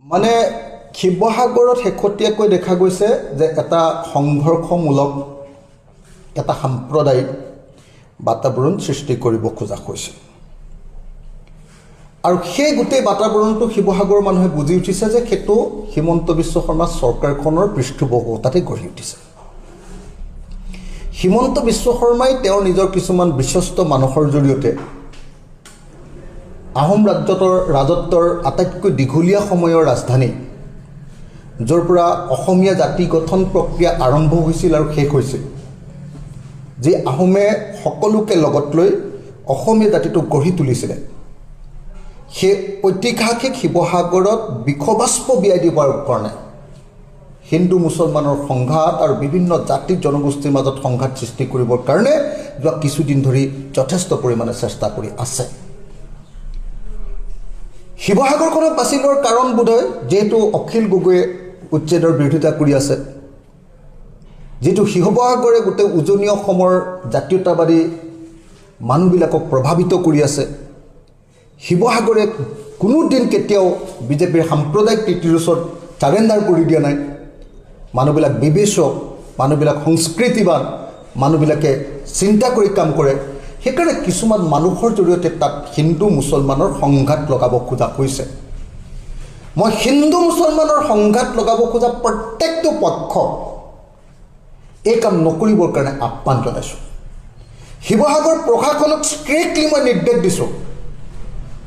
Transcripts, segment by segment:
মানে শিৱসাগৰত শেহতীয়াকৈ দেখা গৈছে যে এটা সংঘৰ্ষমূলক এটা সাম্প্ৰদায়িক বাতাবৰণ সৃষ্টি কৰিব খোজা হৈছে আৰু সেই গোটেই বাতাবৰণটো শিৱসাগৰৰ মানুহে বুজি উঠিছে যে সেইটো হিমন্ত বিশ্ব শৰ্মা চৰকাৰখনৰ পৃষ্ঠপোষকতাতে গঢ়ি উঠিছে। হিমন্ত বিশ্ব শৰ্মাই তেওঁৰ নিজৰ কিছুমান বিশ্বস্ত মানুহৰ জৰিয়তে আহোম ৰাজত্বৰ আটাইতকৈ দীঘলীয়া সময়ৰ ৰাজধানী য'ৰ পৰা অসমীয়া জাতি গঠন প্ৰক্ৰিয়া আৰম্ভ হৈছিল আৰু শেষ হৈছিল, যি আহোমে সকলোকে লগত লৈ অসমীয়া জাতিটোক গঢ়ি তুলিছিলে, সেই ঐতিহাসিক শিৱসাগৰত বিষবাষ্প বিয়াই দিবৰ কাৰণে হিন্দু মুছলমানৰ সংঘাত আৰু বিভিন্ন জাতি জনগোষ্ঠীৰ মাজত সংঘাত সৃষ্টি কৰিবৰ কাৰণে যোৱা কিছুদিন ধৰি যথেষ্ট পৰিমাণে চেষ্টা কৰি আছে। শিৱসাগৰখনক বাছি লোৱাৰ কাৰণ বোধহয় যিহেতু অখিল গগৈয়ে উচ্ছেদৰ বিৰোধিতা কৰি আছে, যিটো শিৱসাগৰে গোটেই উজনি অসমৰ জাতীয়তাবাদী মানুহবিলাকক প্ৰভাৱিত কৰি আছে। শিৱসাগৰে কোনোদিন কেতিয়াও বিজেপিৰ সাম্প্ৰদায়িক নীতিৰ ওচৰত চাৰেণ্ডাৰ কৰি দিয়া নাই। মানুহবিলাক বিবেচক, মানুহবিলাক সংস্কৃতিবান, মানুহবিলাকে চিন্তা কৰি কাম কৰে। সেইকাৰণে কিছুমান মানুহৰ জৰিয়তে তাত হিন্দু মুছলমানৰ সংঘাত লগাব খোজা হৈছে। মই হিন্দু মুছলমানৰ সংঘাত লগাব খোজা প্ৰত্যেকটো পক্ষক এই কাম নকৰিবৰ কাৰণে আহ্বান জনাইছোঁ। শিৱসাগৰ প্ৰশাসনক ষ্ট্ৰিক্টলি মই নিৰ্দেশ দিছোঁ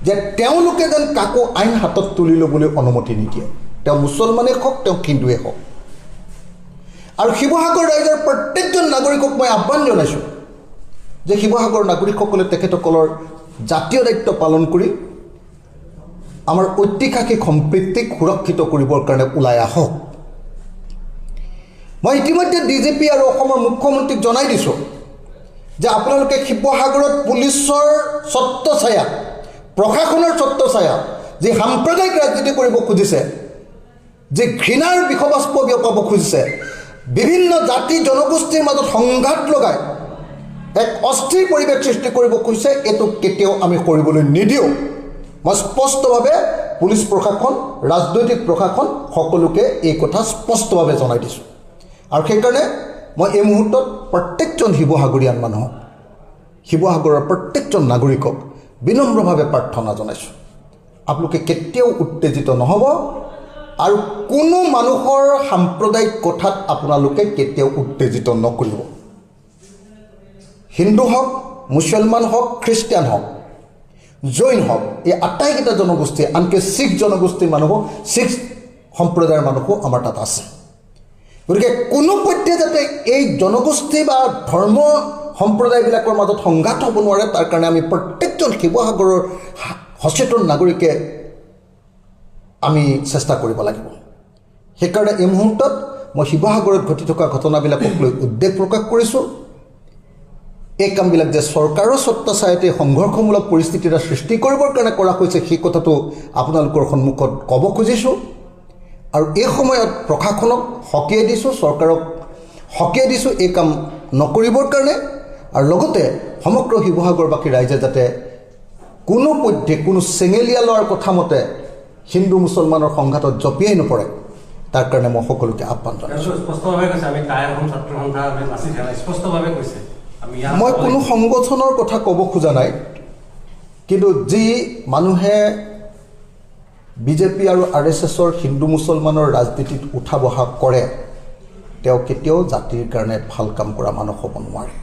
যে তেওঁলোকে যেন কাকো আইন হাতত তুলি ল'বলৈ অনুমতি নিদিয়ে, তেওঁ মুছলমানেই হওক, তেওঁ হিন্দুৱেই হওক। আৰু শিৱসাগৰ ৰাইজৰ প্ৰত্যেকজন নাগৰিকক মই আহ্বান জনাইছোঁ যে শিৱসাগৰ নাগৰিকসকলে তেখেতসকলৰ জাতীয় দায়িত্ব পালন কৰি আমাৰ ঐতিহাসিক সম্প্ৰীতিক সুৰক্ষিত কৰিবৰ কাৰণে ওলাই আহক। মই ইতিমধ্যে ডিজিপি আৰু অসমৰ মুখ্যমন্ত্ৰীক জনাই দিছোঁ যে আপোনালোকে শিৱসাগৰত পুলিচৰ ছত্ৰছায়া, প্ৰশাসনৰ ছত্ৰছায়া যি সাম্প্ৰদায়িক ৰাজনীতি কৰিব খুজিছে, যি ঘৃণাৰ বিষবাষ্প বিয়পাব খুজিছে, বিভিন্ন জাতি জনগোষ্ঠীৰ মাজত সংঘাত লগাই এক অস্থিৰ পৰিৱেশ সৃষ্টি কৰিব খুজিছে, এইটো কেতিয়াও আমি কৰিবলৈ নিদিওঁ। মই স্পষ্টভাৱে পুলিচ প্ৰশাসন, ৰাজনৈতিক প্ৰশাসন সকলোকে এই কথা স্পষ্টভাৱে জনাই দিছোঁ। আৰু সেইকাৰণে মই এই মুহূৰ্তত প্ৰত্যেকজন শিৱসাগৰীয়ান মানুহক, শিৱসাগৰৰ প্ৰত্যেকজন নাগৰিকক বিনম্ৰভাৱে প্ৰাৰ্থনা জনাইছোঁ, আপোনালোকে কেতিয়াও উত্তেজিত নহ'ব আৰু কোনো মানুহৰ সাম্প্ৰদায়িক কথাত আপোনালোকে কেতিয়াও উত্তেজিত নকৰিব। হিন্দু হওক, মুছলমান হওক, খ্ৰীষ্টিয়ান হওক, জৈন হওক, এই আটাইকেইটা জনগোষ্ঠী, আনকি শিখ জনগোষ্ঠীৰ মানুহো, শিখ সম্প্ৰদায়ৰ মানুহো আমাৰ তাত আছে। গতিকে কোনো পধ্যে যাতে এই জনগোষ্ঠী বা ধৰ্ম সম্প্ৰদায়বিলাকৰ মাজত সংঘাত হ'ব নোৱাৰে, তাৰ কাৰণে আমি প্ৰত্যেকজন শিৱসাগৰৰ সচেতন নাগৰিকে আমি চেষ্টা কৰিব লাগিব। সেইকাৰণে এই মুহূৰ্তত মই শিৱসাগৰত ঘটি থকা ঘটনাবিলাকক লৈ উদ্বেগ প্ৰকাশ কৰিছোঁ। এই কামবিলাক যে চৰকাৰৰ ছত্ৰছায়াতে সংঘৰ্ষমূলক পৰিস্থিতি এটা সৃষ্টি কৰিবৰ কাৰণে কৰা হৈছে, সেই কথাটো আপোনালোকৰ সন্মুখত ক'ব খুজিছোঁ। আৰু এই সময়ত প্ৰশাসনক সকীয়াই দিছোঁ, চৰকাৰক সকীয়াই দিছোঁ এই কাম নকৰিবৰ কাৰণে। আৰু লগতে সমগ্ৰ শিৱসাগৰবাসী ৰাইজে যাতে কোনো পধ্যে কোনো চেঙেলীয়া লোৱাৰ কথা মতে হিন্দু মুছলমানৰ সংঘাতত জঁপিয়াই নপৰে, তাৰ কাৰণে মই সকলোকে আহ্বান জনাইছোঁ। মই কোনো সংগঠনৰ কথা ক'ব খোজা নাই, কিন্তু যি মানুহে বিজেপি আৰু RSSৰ হিন্দু মুছলমানৰ ৰাজনীতিত উঠা বহা কৰে, তেওঁ কেতিয়াও জাতিৰ কাৰণে ভাল কাম কৰা মানুহ হ'ব নোৱাৰে।